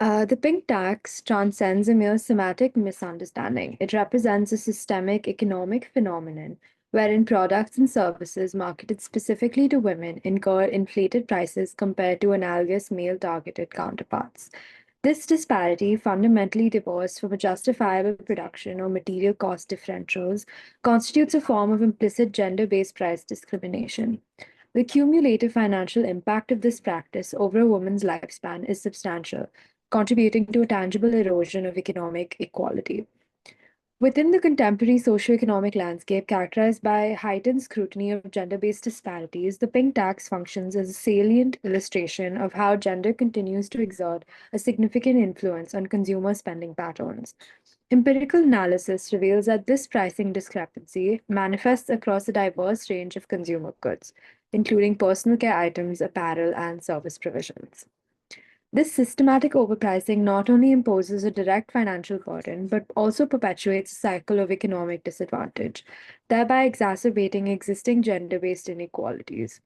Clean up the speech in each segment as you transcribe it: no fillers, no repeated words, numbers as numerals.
The pink tax transcends a mere semantic misunderstanding. It represents a systemic economic phenomenon wherein products and services marketed specifically to women incur inflated prices compared to analogous male targeted counterparts. This disparity, fundamentally divorced from a justifiable production or material cost differentials, constitutes a form of implicit gender based price discrimination. The cumulative financial impact of this practice over a woman's lifespan is substantial, contributing to a tangible erosion of economic equality. Within the contemporary socio-economic landscape characterized by heightened scrutiny of gender-based disparities, the pink tax functions as a salient illustration of how gender continues to exert a significant influence on consumer spending patterns. Empirical analysis reveals that this pricing discrepancy manifests across a diverse range of consumer goods, including personal care items, apparel, and service provisions. This systematic overpricing not only imposes a direct financial burden, but also perpetuates a cycle of economic disadvantage, thereby exacerbating existing gender based inequalities.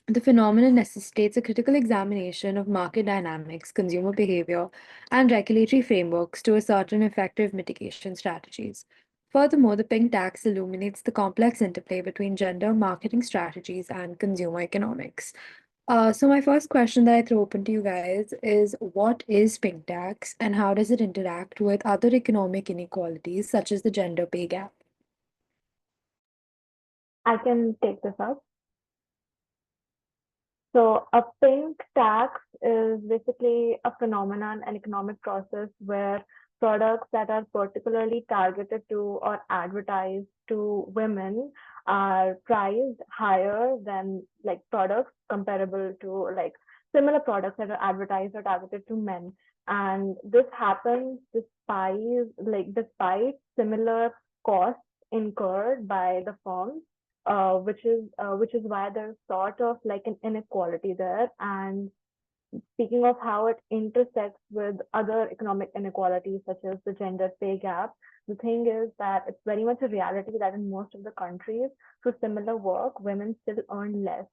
The phenomenon necessitates a critical examination of market dynamics, consumer behavior, and regulatory frameworks to ascertain effective mitigation strategies. Furthermore, the pink tax illuminates the complex interplay between gender marketing strategies and consumer economics. So my first question that I throw open to you guys is what is pink tax and how does it interact with other economic inequalities such as the gender pay gap? I can take this up. So a pink tax is basically a phenomenon, an economic process where products that are particularly targeted to or advertised to women are priced higher than like products comparable to like similar products that are advertised or targeted to men. And this happens despite similar costs incurred by the firms, which is why there's sort of like an inequality there. And speaking of how it intersects with other economic inequalities such as the gender pay gap, the thing is that it's very much a reality that in most of the countries for similar work, women still earn less.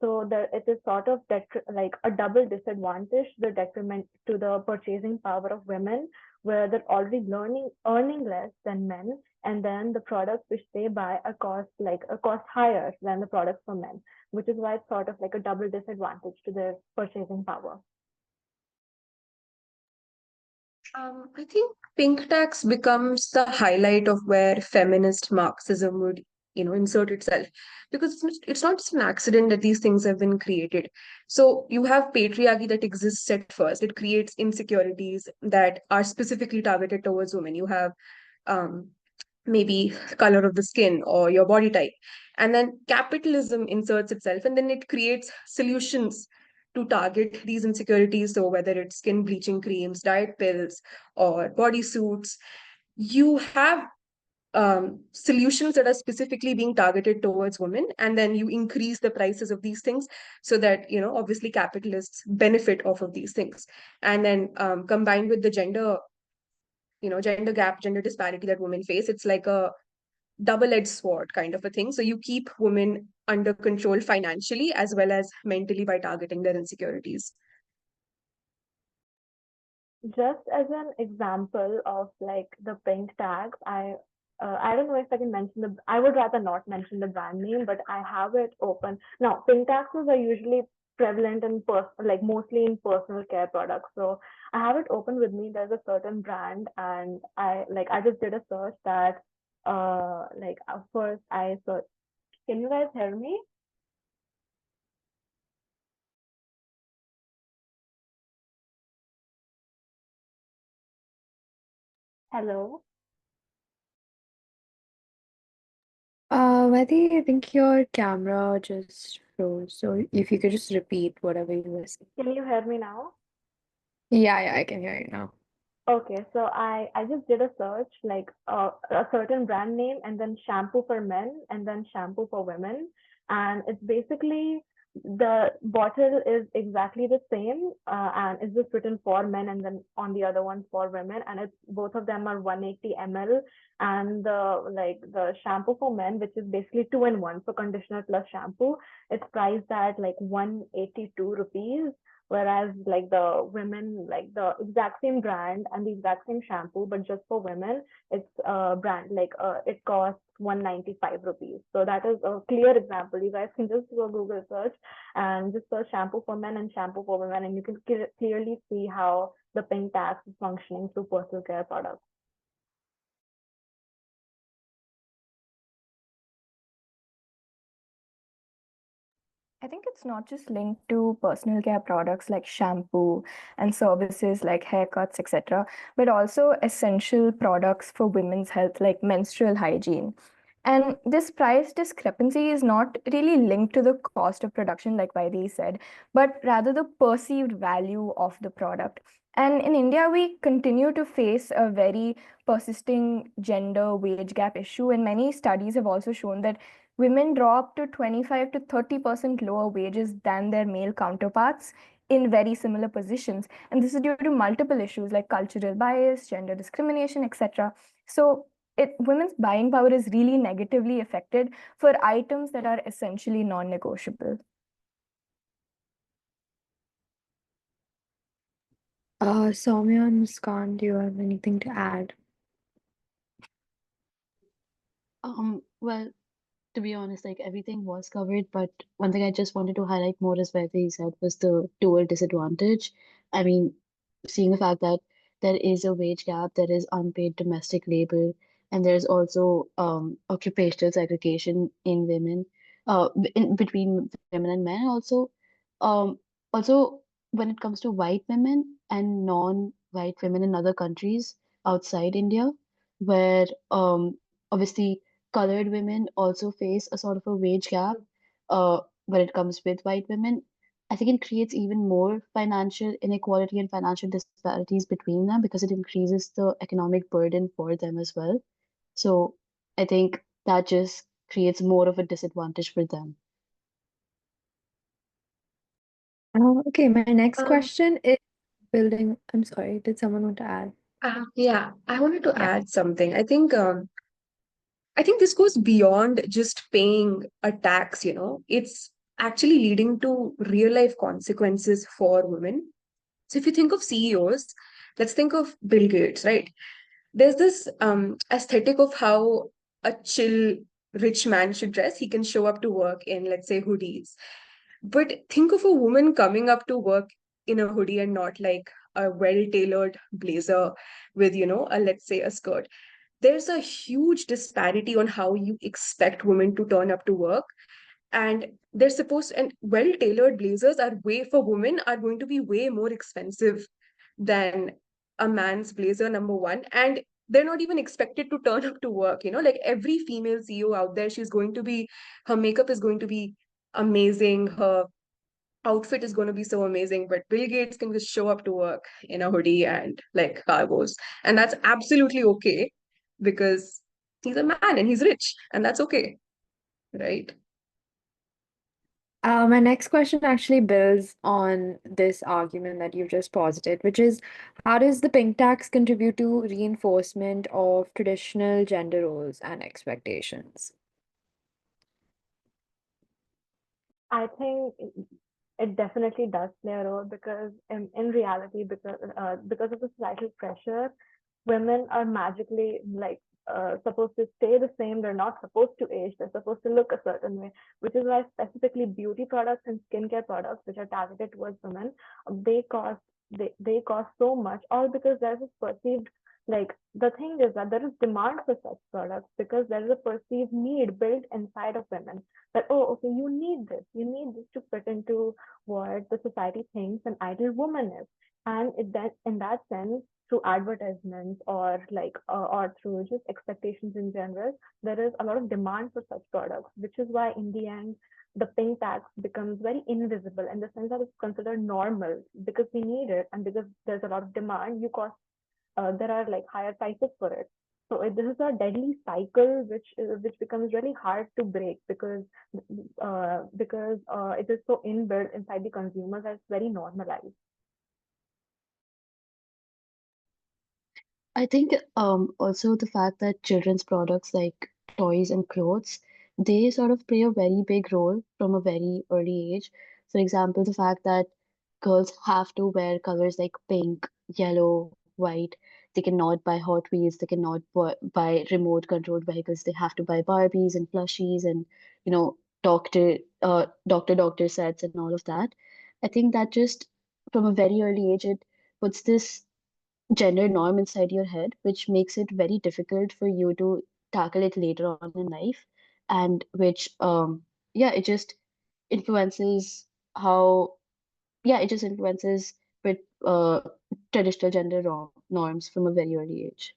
So there, it is sort of like a double disadvantage, the detriment to the purchasing power of women, where they're already earning less than men, and then the products which they buy are cost higher than the products for men, which is why it's sort of like a double disadvantage to their purchasing power. I think pink tax becomes the highlight of where feminist Marxism would, insert itself, because it's not just an accident that these things have been created. So you have patriarchy that exists at first. It creates insecurities that are specifically targeted towards women. You have um, maybe color of the skin or your body type, and then capitalism inserts itself, and then it creates solutions to target these insecurities. So whether it's skin bleaching creams, diet pills, or bodysuits, you have solutions that are specifically being targeted towards women, and then you increase the prices of these things so that obviously capitalists benefit off of these things. And then combined with the gender gap, gender disparity that women face, it's like a double-edged sword kind of a thing. So you keep women under control financially as well as mentally by targeting their insecurities. Just as an example of like the pink tags, I don't know if I can mention I would rather not mention the brand name, but I have it open. Now, pink taxes are usually prevalent in like mostly in personal care products. So I have it open with me. There's a certain brand, and I just did a search that first I searched. Can you guys hear me? Hello. I think your camera just froze. So if you could just repeat whatever you were saying. Can you hear me now? Yeah, I can hear you now. Okay, so I just did a search like a certain brand name and then shampoo for men and then shampoo for women, and it's basically the bottle is exactly the same, and it's just written for men and then on the other one for women, and it's both of them are 180 ml, and the shampoo for men, which is basically two in one for conditioner plus shampoo, it's priced at like 182 rupees, Whereas like the women, like the exact same brand and the exact same shampoo, but just for women, it's a brand like it costs 195 rupees. So that is a clear example. You guys can just go Google search and just search shampoo for men and shampoo for women, and you can clearly see how the pink tax is functioning through personal care products. I think it's not just linked to personal care products like shampoo and services like haircuts, etc., but also essential products for women's health like menstrual hygiene. And this price discrepancy is not really linked to the cost of production, like Vaidhi said, but rather the perceived value of the product. And in India, we continue to face a very persisting gender wage gap issue, and many studies have also shown that women draw up to 25 to 30% lower wages than their male counterparts in very similar positions. And this is due to multiple issues like cultural bias, gender discrimination, etc. So women's buying power is really negatively affected for items that are essentially non-negotiable. Soumya and Muskan, do you have anything to add? Well, to be honest, like everything was covered, but one thing I just wanted to highlight more as well, he said, was the dual disadvantage. I mean, seeing the fact that there is a wage gap, there is unpaid domestic labor, and there's also occupational segregation in women, in between women and men. Um, also when it comes to white women and non-white women in other countries outside India, where obviously colored women also face a sort of a wage gap when it comes with white women. I think it creates even more financial inequality and financial disparities between them because it increases the economic burden for them as well. So I think that just creates more of a disadvantage for them. Okay, my next Um, question is building. I'm sorry, did someone want to add? yeah, I wanted to Yeah. add something. I think this goes beyond just paying a tax, you know. It's actually leading to real life consequences for women. So if you think of CEOs, let's think of Bill Gates, right? There's this aesthetic of how a chill rich man should dress. He can show up to work in, let's say, hoodies. But think of a woman coming up to work in a hoodie and not like a well-tailored blazer with, let's say a skirt. There's a huge disparity on how you expect women to turn up to work. And and well-tailored blazers are way for women are going to be way more expensive than a man's blazer, number one. And they're not even expected to turn up to work, like every female CEO out there, her makeup is going to be amazing, her outfit is going to be so amazing, but Bill Gates can just show up to work in a hoodie and like cargos. And that's absolutely okay because he's a man and he's rich, and that's okay, right? My next question actually builds on this argument that you've just posited, which is how does the pink tax contribute to reinforcement of traditional gender roles and expectations? I think it definitely does play a role because in reality, because of the societal pressure, women are magically like supposed to stay the same. They're not supposed to age. They're supposed to look a certain way, which is why specifically beauty products and skincare products, which are targeted towards women, they cost they cost so much, all because there's this perceived like the thing is that there is demand for such products because there is a perceived need built inside of women that oh okay you need this to fit into what the society thinks an ideal woman is, and in that sense through advertisements or or through just expectations in general, there is a lot of demand for such products, which is why in the end the pink tax becomes very invisible in the sense that it's considered normal because we need it and because there's a lot of demand you cost there are like higher prices for it. So this is a deadly cycle which becomes really hard to break because it is so inbuilt inside the consumers that it's very normalized. I think also the fact that children's products like toys and clothes, they sort of play a very big role from a very early age. For example, the fact that girls have to wear colors like pink, yellow, white. They cannot buy Hot Wheels. They cannot buy remote controlled vehicles. They have to buy Barbies and plushies and, doctor sets and all of that. I think that just from a very early age, it puts this gender norm inside your head, which makes it very difficult for you to tackle it later on in life, and which, yeah, it just influences how, yeah, it just influences with traditional gender norms from a very early age.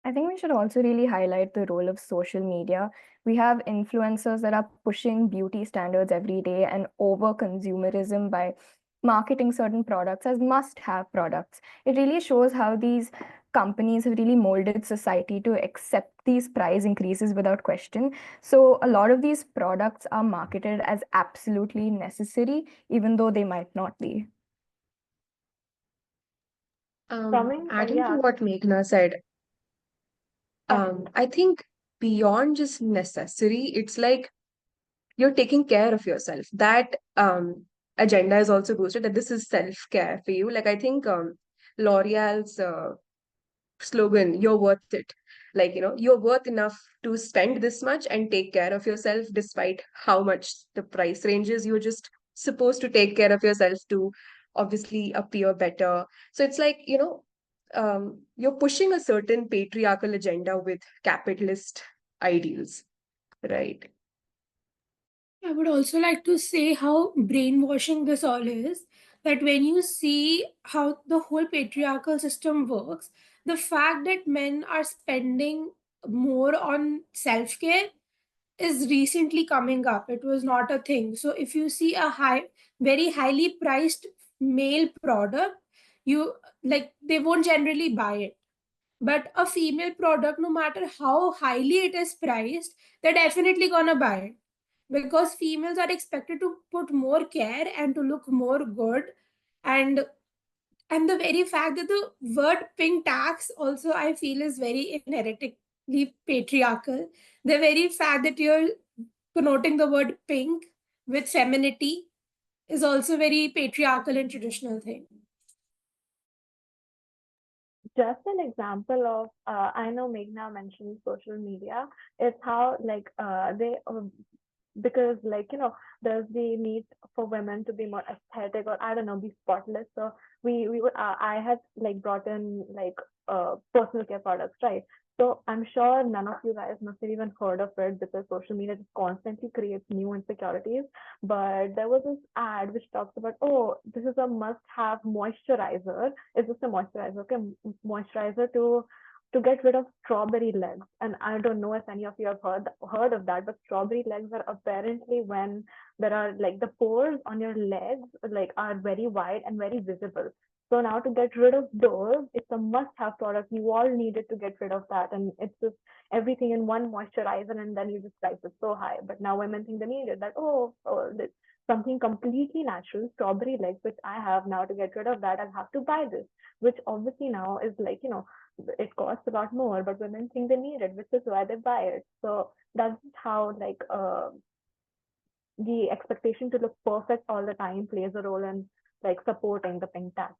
I think we should also really highlight the role of social media. We have influencers that are pushing beauty standards every day and over consumerism by marketing certain products as must have products. It really shows how these companies have really molded society to accept these price increases without question. So, a lot of these products are marketed as absolutely necessary, even though they might not be. Coming, Adding to yeah, what Meghna said, continue. I think beyond just necessary, it's like you're taking care of yourself. That agenda is also boosted that this is self-care for you. Like I think L'Oreal's slogan, you're worth it. Like, you're worth enough to spend this much and take care of yourself despite how much the price ranges. You're just supposed to take care of yourself to obviously appear better. So it's like, you're pushing a certain patriarchal agenda with capitalist ideals, right? I would also like to say how brainwashing this all is. That when you see how the whole patriarchal system works, the fact that men are spending more on self care is recently coming up. It was not a thing. So if you see a very highly priced male product, you like they won't generally buy it. But a female product, no matter how highly it is priced, they're definitely gonna buy it because females are expected to put more care and to look more good. And and the very fact that the word pink tax also I feel is very inherently patriarchal. The very fact that you're connoting the word pink with femininity is also very patriarchal and traditional thing. Just an example of, I know Meghna mentioned social media, is how like they because like there's the need for women to be more aesthetic, or I don't know, be spotless. So we would I had like brought in like personal care products, right? So I'm sure none of you guys must have even heard of it because social media just constantly creates new insecurities. But there was this ad which talks about, oh, this is a must-have moisturizer. Is this a moisturizer? Okay, moisturizer to get rid of strawberry legs. And I don't know if any of you have heard of that, but strawberry legs are apparently when there are like the pores on your legs like are very wide and very visible. So now to get rid of those, it's a must-have product. You all needed to get rid of that, and it's just everything in one moisturizer, and then you just price it so high. But now women think they need it. That this something completely natural, strawberry legs, which I have now. To get rid of that, I'll have to buy this, which obviously now is like it costs a lot more, but women think they need it, which is why they buy it. So that's how like the expectation to look perfect all the time plays a role in like supporting the pink tax.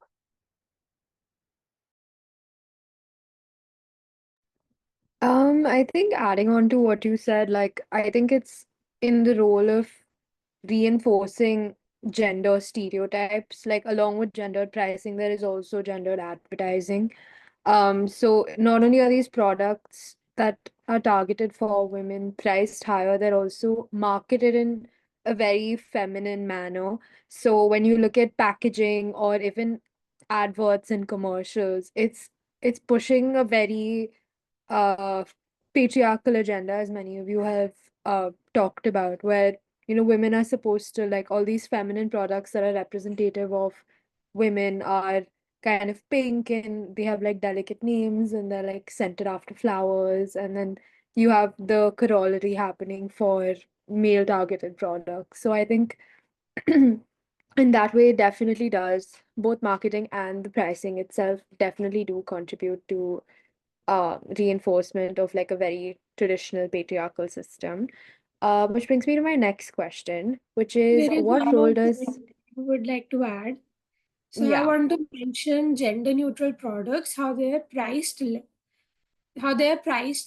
I think adding on to what you said, like I think it's in the role of reinforcing gender stereotypes. Like along with gendered pricing, there is also gendered advertising. So not only are these products that are targeted for women priced higher, they're also marketed in a very feminine manner. So when you look at packaging or even adverts and commercials, it's pushing a very uh patriarchal agenda, as many of you have talked about, where women are supposed to, like, all these feminine products that are representative of women are kind of pink and they have like delicate names and they're like scented after flowers, and then you have the corollary happening for male targeted products. So I think in that way it definitely does, both marketing and the pricing itself definitely do contribute to reinforcement of like a very traditional patriarchal system. Which brings me to my next question, which is There is what one role more does, point I would like to add. So I yeah, want to mention gender neutral products, how they are priced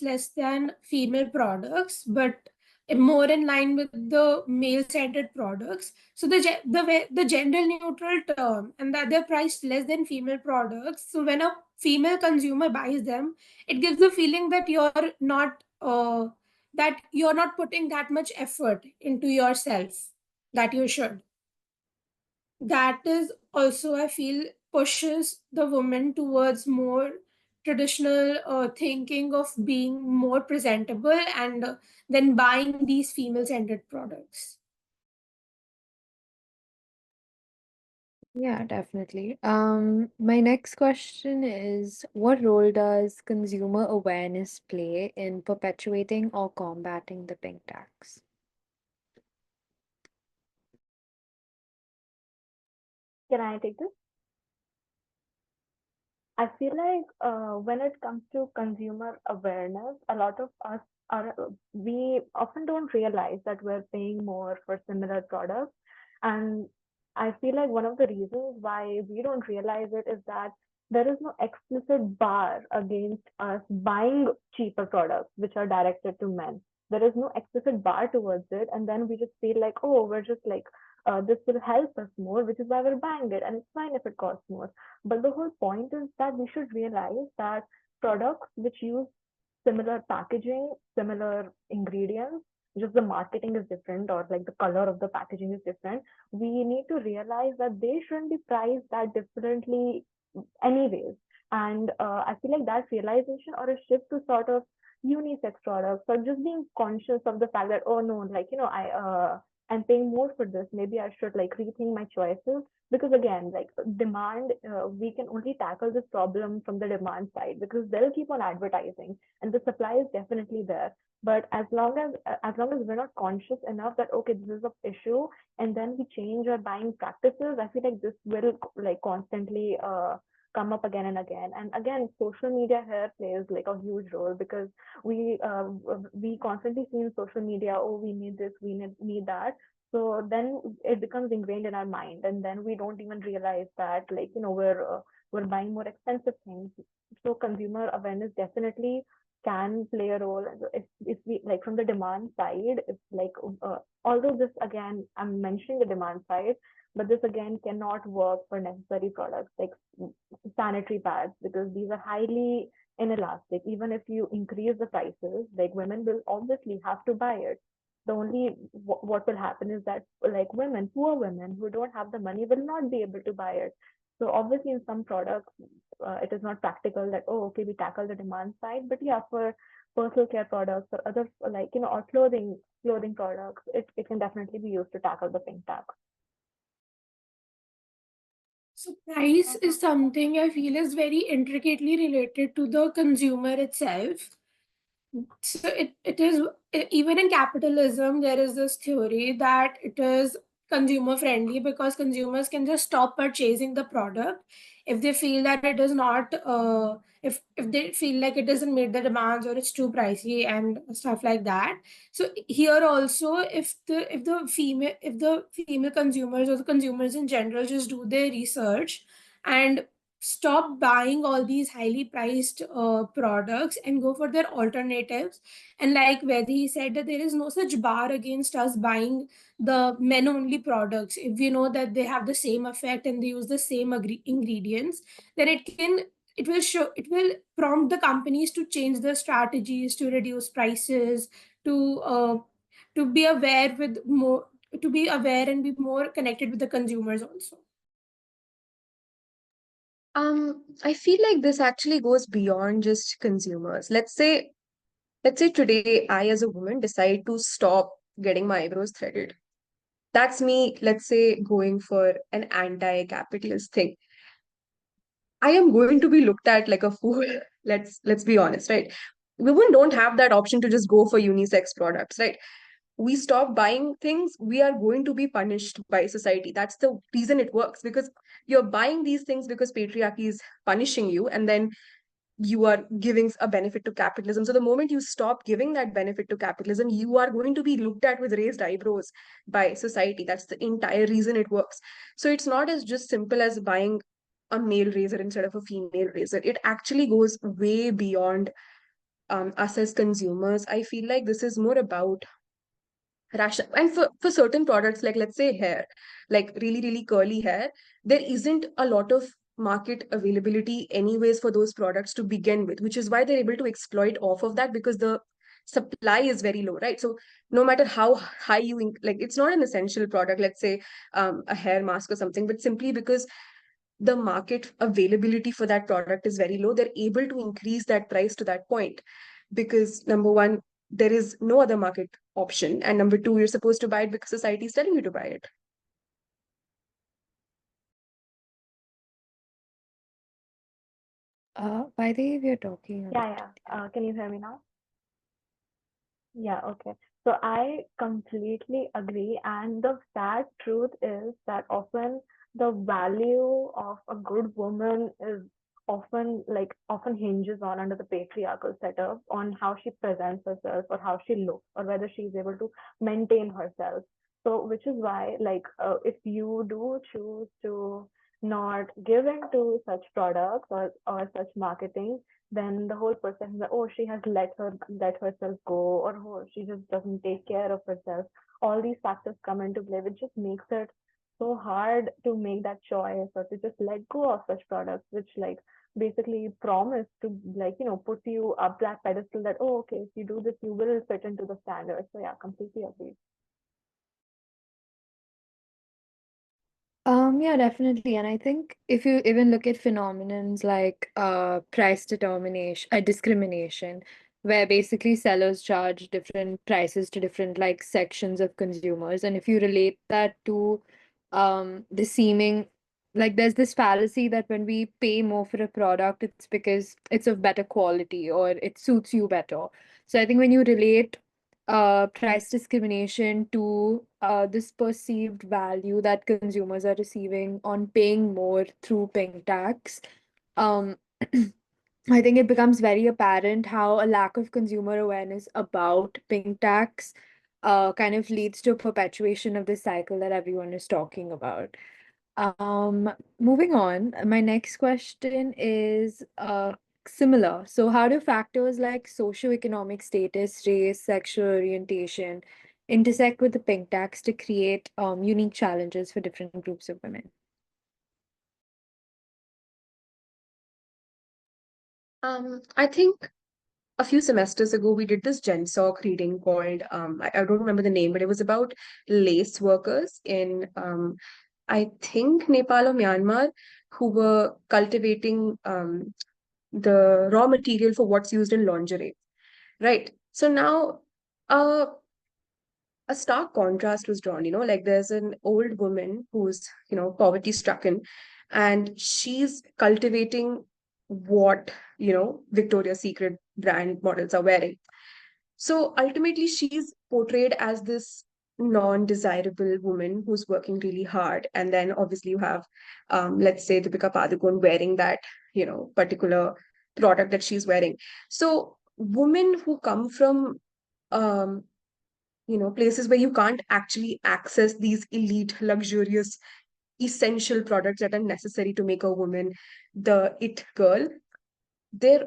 less than female products, but more in line with the male-centered products. So the gender neutral term and that they're priced less than female products. So when a female consumer buys them, it gives the feeling that you're not putting that much effort into yourself that you should. That is also, I feel, pushes the woman towards more traditional thinking of being more presentable and then buying these female centered products. yeah, definitely. My next question is what role does consumer awareness play in perpetuating or combating the pink tax? Can I take this? I feel like when it comes to consumer awareness, a lot of us we often don't realize that we're paying more for similar products. And I feel like one of the reasons why we don't realize it is that there is no explicit bar against us buying cheaper products which are directed to men. There is no explicit bar towards it. And then we just feel like, oh, we're just like, this will help us more, which is why we're buying it. And it's fine if it costs more, but the whole point is that we should realize that products which use similar packaging, similar ingredients, just the marketing is different or like the color of the packaging is different. We need to realize that they shouldn't be priced that differently anyways. And I feel like that realization or a shift to sort of unisex products or just being conscious of the fact that, oh no, like, I'm paying more for this. Maybe I should like rethink my choices, because again, like demand, we can only tackle this problem from the demand side because they'll keep on advertising and the supply is definitely there. But as long as we're not conscious enough that okay, this is an issue, and then we change our buying practices, I feel like this will like constantly come up again and again. And again, social media here plays like a huge role because we constantly see in social media, oh, we need this, we need that. So then it becomes ingrained in our mind, and then we don't even realize that, like, we're buying more expensive things. So consumer awareness definitely can play a role. If we like from the demand side, if like although this again I'm mentioning the demand side, but this again cannot work for necessary products like sanitary pads, because these are highly inelastic. Even if you increase the prices, like women will obviously have to buy it. The only what will happen is that like women, poor women who don't have the money will not be able to buy it. So obviously in some products, it is not practical that, oh, okay, we tackle the demand side. But yeah, for personal care products or other like, or clothing products, it can definitely be used to tackle the pink tax. So price is something I feel is very intricately related to the consumer itself. So it is even in capitalism there is this theory that it is consumer friendly because consumers can just stop purchasing the product if they feel that it is not if they feel like it doesn't meet the demands or it's too pricey and stuff like that. So here also, if the female consumers or the consumers in general just do their research and stop buying all these highly priced products and go for their alternatives. And like Vedi said, that there is no such bar against us buying the men only products. If we know that they have the same effect and they use the same ingredients, then it will prompt the companies to change their strategies, to reduce prices, to uh, to be aware with more to be aware and be more connected with the consumers also. I feel like this actually goes beyond just consumers. Let's say today I as a woman decide to stop getting my eyebrows threaded. That's me, let's say, going for an anti-capitalist thing. I am going to be looked at like a fool. Let's be honest, right? Women don't have that option to just go for unisex products, right? We stop buying things, we are going to be punished by society. That's the reason it works, because you're buying these things because patriarchy is punishing you, and then you are giving a benefit to capitalism. So the moment you stop giving that benefit to capitalism, you are going to be looked at with raised eyebrows by society. That's the entire reason it works. So it's not as just simple as buying a male razor instead of a female razor. It actually goes way beyond us as consumers. I feel like this is more about rational. And for certain products, like let's say hair, like really, really curly hair, there isn't a lot of market availability anyways for those products to begin with, which is why they're able to exploit off of that, because the supply is very low, right? So no matter how high like, it's not an essential product, let's say a hair mask or something, but simply because the market availability for that product is very low, they're able to increase that price to that point, because number one, there is no other market option, and number two, you're supposed to buy it because society is telling you to buy it. By the way, we are talking about. Yeah. Can you hear me now? Yeah, okay. So I completely agree. And the sad truth is that often the value of a good woman is often hinges on under the patriarchal setup on how she presents herself or how she looks or whether she's able to maintain herself. So which is why if you do choose to not give into such products or such marketing, then the whole person is like, oh, she has let herself go, or oh, she just doesn't take care of herself. All these factors come into play, which just makes it so hard to make that choice or to just let go of such products, which basically promise to put you up that pedestal that, oh, okay, if you do this, you will fit into the standards. So yeah, completely agree. Yeah, definitely. And I think if you even look at phenomenons like price determination, discrimination, where basically sellers charge different prices to different like sections of consumers, and if you relate that to the seeming like there's this fallacy that when we pay more for a product, it's because it's of better quality or it suits you better. So I think when you relate price discrimination to this perceived value that consumers are receiving on paying more through pink tax. Um, I think it becomes very apparent how a lack of consumer awareness about pink tax kind of leads to a perpetuation of this cycle that everyone is talking about. Moving on, my next question is similar. So, how do factors like socioeconomic status, race, sexual orientation intersect with the pink tax to create unique challenges for different groups of women? I think a few semesters ago we did this GenSoc reading called I don't remember the name, but it was about lace workers in I think Nepal or Myanmar, who were cultivating the raw material for what's used in lingerie, right? So now uh, a stark contrast was drawn, like there's an old woman who's, poverty stricken, and she's cultivating what, Victoria's Secret brand models are wearing. So ultimately, she's portrayed as this non-desirable woman who's working really hard. And then obviously you have, let's say, Deepika Padukone wearing that, particular product that she's wearing. So women who come from, um, places where you can't actually access these elite, luxurious, essential products that are necessary to make a woman the it girl, they're,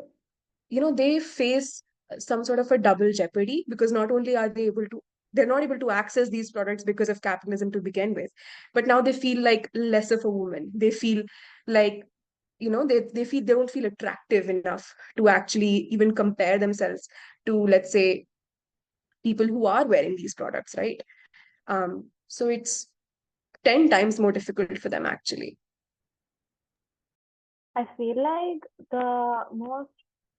they face some sort of a double jeopardy, because not only are they able to, they're not able to access these products because of capitalism to begin with, but now they feel like less of a woman. They feel like, they feel they don't feel attractive enough to actually even compare themselves to, let's say, people who are wearing these products, right? So it's 10 times more difficult for them actually. I feel like the most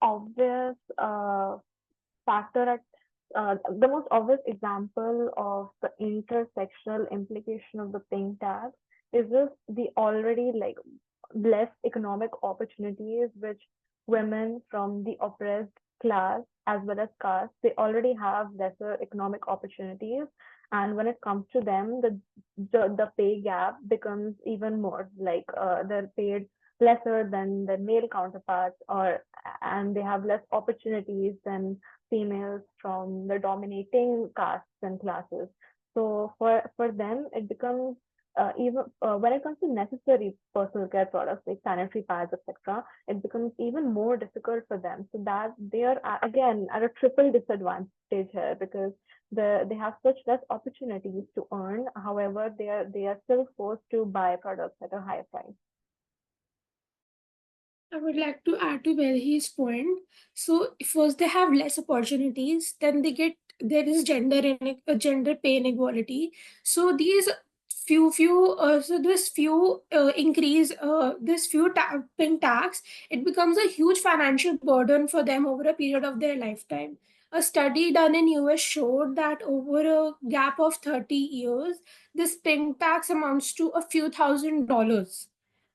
obvious factor at the most obvious example of the intersectional implication of the pink tax is just the already less economic opportunities which women from the oppressed class as well as caste, they already have lesser economic opportunities, and when it comes to them, the pay gap becomes even more they're paid lesser than the male counterparts, and they have less opportunities than females from the dominating castes and classes. So for them, it becomes even when it comes to necessary personal care products like sanitary pads, etc., it becomes even more difficult for them. So that they are again at a triple disadvantage here, because they have such less opportunities to earn. However, they are still forced to buy products at a higher price. I would like to add to Belhi's point. So first they have less opportunities, then there is gender pay inequality. So these so this few increase this few paying tax, it becomes a huge financial burden for them over a period of their lifetime. A study done in US showed that over a gap of 30 years, this pink tax amounts to a few $1,000s.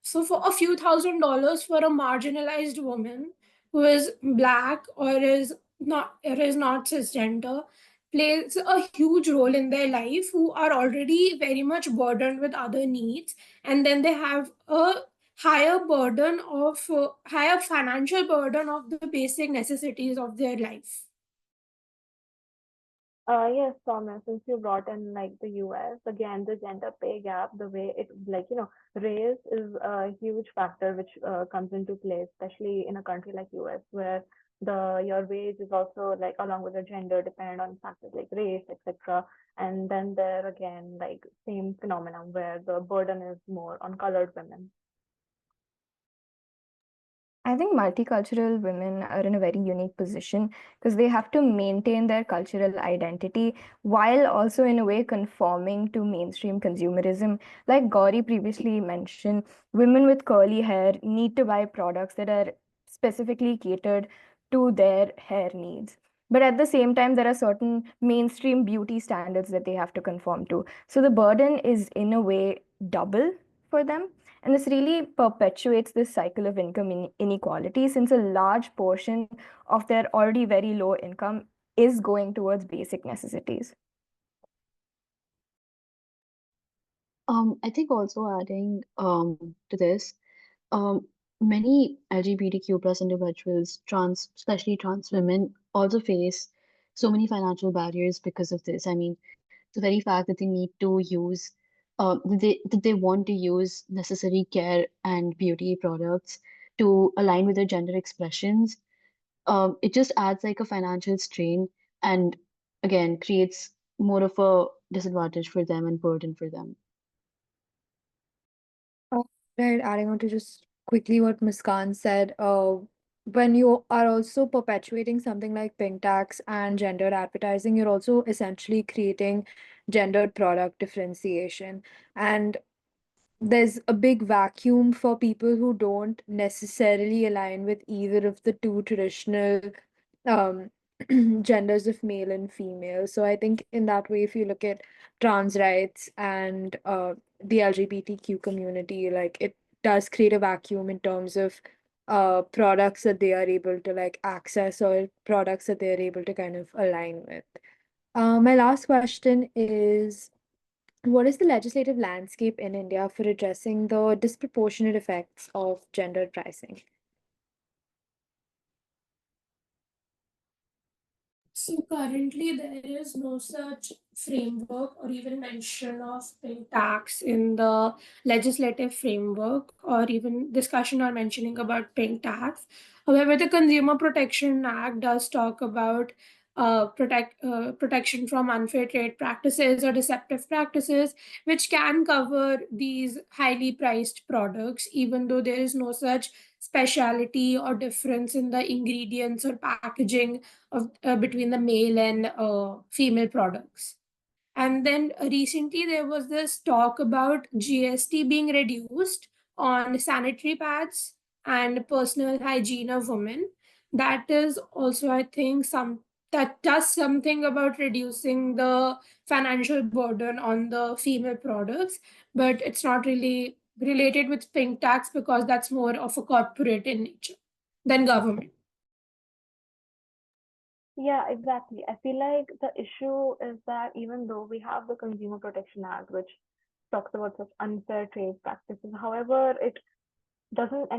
So for a few $1,000s for a marginalized woman who is black or is not cisgender plays a huge role in their life, who are already very much burdened with other needs, and then they have a higher financial burden of the basic necessities of their life. Yes, Thomas, since you brought in like the US, again, the gender pay gap, the way it, like, race is a huge factor which comes into play, especially in a country like US, where your wage is also like along with the gender dependent on factors like race, etc. And then there again, like same phenomenon where the burden is more on colored women. I think multicultural women are in a very unique position because they have to maintain their cultural identity while also, in a way, conforming to mainstream consumerism. Like Gauri previously mentioned, women with curly hair need to buy products that are specifically catered to their hair needs. But at the same time, there are certain mainstream beauty standards that they have to conform to. So the burden is, in a way, double for them. And this really perpetuates this cycle of income inequality, since a large portion of their already very low income is going towards basic necessities. I think also adding to this, um, many LGBTQ plus individuals, especially trans women, also face so many financial barriers because of this. I mean, the very fact that they need to use, that they want to use necessary care and beauty products to align with their gender expressions, it just adds like a financial strain and again creates more of a disadvantage for them and burden for them. Right, adding on to just quickly what Muskan said, when you are also perpetuating something like pink tax and gendered advertising, you're also essentially creating gendered product differentiation. And there's a big vacuum for people who don't necessarily align with either of the two traditional um, genders of male and female. So I think in that way, if you look at trans rights and the LGBTQ community, like it does create a vacuum in terms of products that they are able to like access or products that they're able to kind of align with. My last question is, what is the legislative landscape in India for addressing the disproportionate effects of gendered pricing? So currently, there is no such framework or even mention of pink tax in the legislative framework, or even discussion or mentioning about pink tax. However, the Consumer Protection Act does talk about protection from unfair trade practices or deceptive practices, which can cover these highly priced products, even though there is no such speciality or difference in the ingredients or packaging between the male and female products. And then recently there was this talk about GST being reduced on sanitary pads and personal hygiene of women. That is also, I think, that does something about reducing the financial burden on the female products, but it's not really related with pink tax because that's more of a corporate in nature than government. Yeah, exactly. I feel like the issue is that even though we have the Consumer Protection Act, which talks about such unfair trade practices, however, doesn't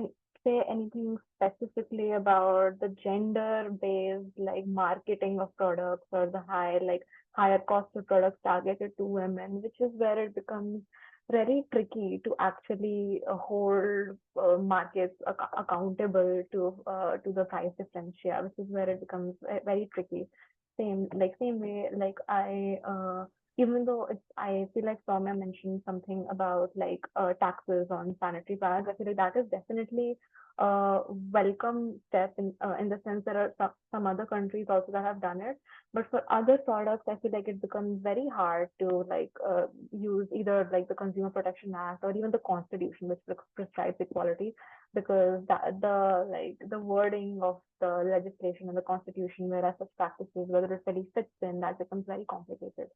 say anything specifically about the gender-based like marketing of products or the higher cost of products targeted to women, which is where it becomes very tricky to actually hold markets accountable to the price differential, which is where it becomes very tricky. Same way, like even though I feel like Soumya mentioned something about like taxes on sanitary pads. I feel like that is definitely a welcome step in the sense there are some other countries also that have done it. But for other products, I feel like it becomes very hard to use either like the Consumer Protection Act or even the Constitution, which prescribes equality, because the wording of the legislation and the Constitution, whereas such practices, whether it really fits in, that becomes very complicated.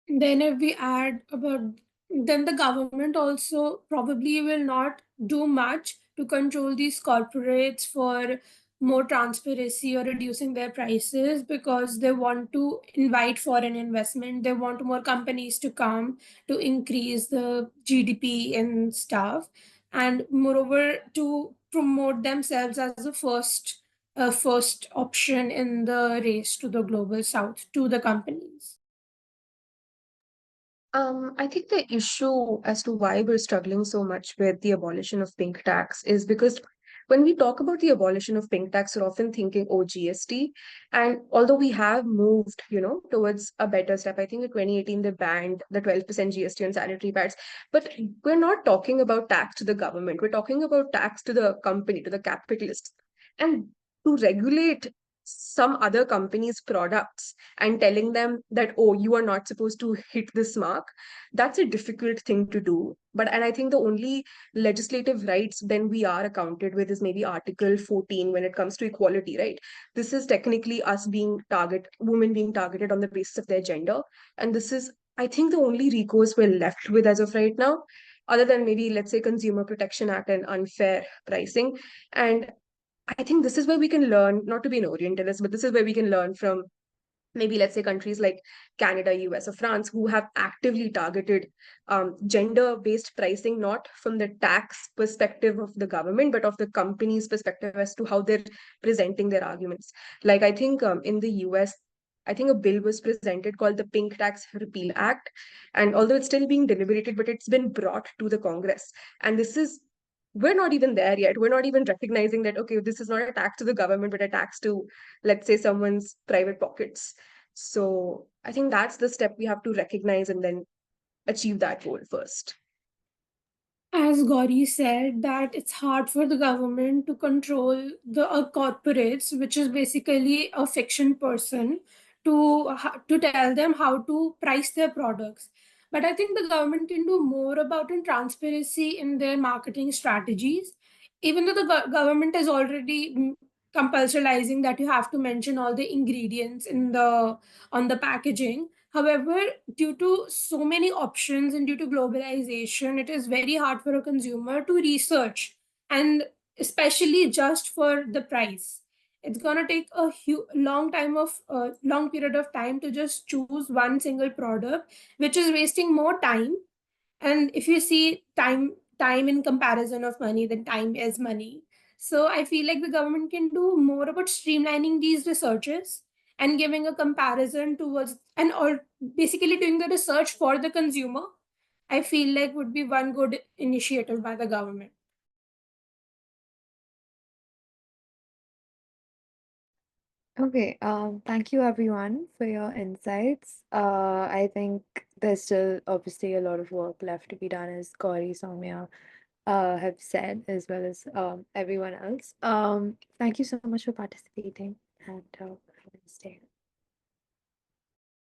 Then if we add about, then the government also probably will not do much to control these corporates for more transparency or reducing their prices, because they want to invite foreign investment, they want more companies to come to increase the GDP and stuff, and moreover to promote themselves as a first option in the race to the global south to the companies. I think the issue as to why we're struggling so much with the abolition of pink tax is because when we talk about the abolition of pink tax, we're often thinking, oh, GST. And although we have moved, towards a better step, I think in 2018 they banned the 12% GST on sanitary pads. But we're not talking about tax to the government. We're talking about tax to the company, to the capitalists. And to regulate some other company's products and telling them that, oh, you are not supposed to hit this mark, that's a difficult thing to do. And I think the only legislative rights then we are accounted with is maybe Article 14 when it comes to equality, right? This is technically us women being targeted on the basis of their gender. And this is, I think, the only recourse we're left with as of right now, other than maybe, let's say, Consumer Protection Act and unfair pricing. And I think this is where we can learn, not to be an Orientalist, but this is where we can learn from maybe, let's say, countries like Canada, US, or France, who have actively targeted gender-based pricing, not from the tax perspective of the government, but of the company's perspective as to how they're presenting their arguments. Like, I think in the US, I think a bill was presented called the Pink Tax Repeal Act. And although it's still being deliberated, but it's been brought to the Congress. And we're not even there yet. We're not even recognizing that, okay, this is not a tax to the government, but a tax to, let's say, someone's private pockets. So I think that's the step we have to recognize and then achieve that goal first. As Gauri said, that it's hard for the government to control the corporates, which is basically a fiction person, to tell them how to price their products. But I think the government can do more about in transparency in their marketing strategies. Even though the government is already compulsorizing that you have to mention all the ingredients in the on the packaging. However, due to so many options and due to globalization, it is very hard for a consumer to research, and especially just for the price. It's gonna take a long period of time to just choose one single product, which is wasting more time. And if you see time in comparison of money, then time is money. So I feel like the government can do more about streamlining these researches and giving a comparison towards, and or basically doing the research for the consumer. I feel like would be one good initiative by the government. Okay, thank you everyone for your insights. I think there's still obviously a lot of work left to be done, as Gauri, Soumya have said, as well as everyone else. Thank you so much for participating, and have a nice day.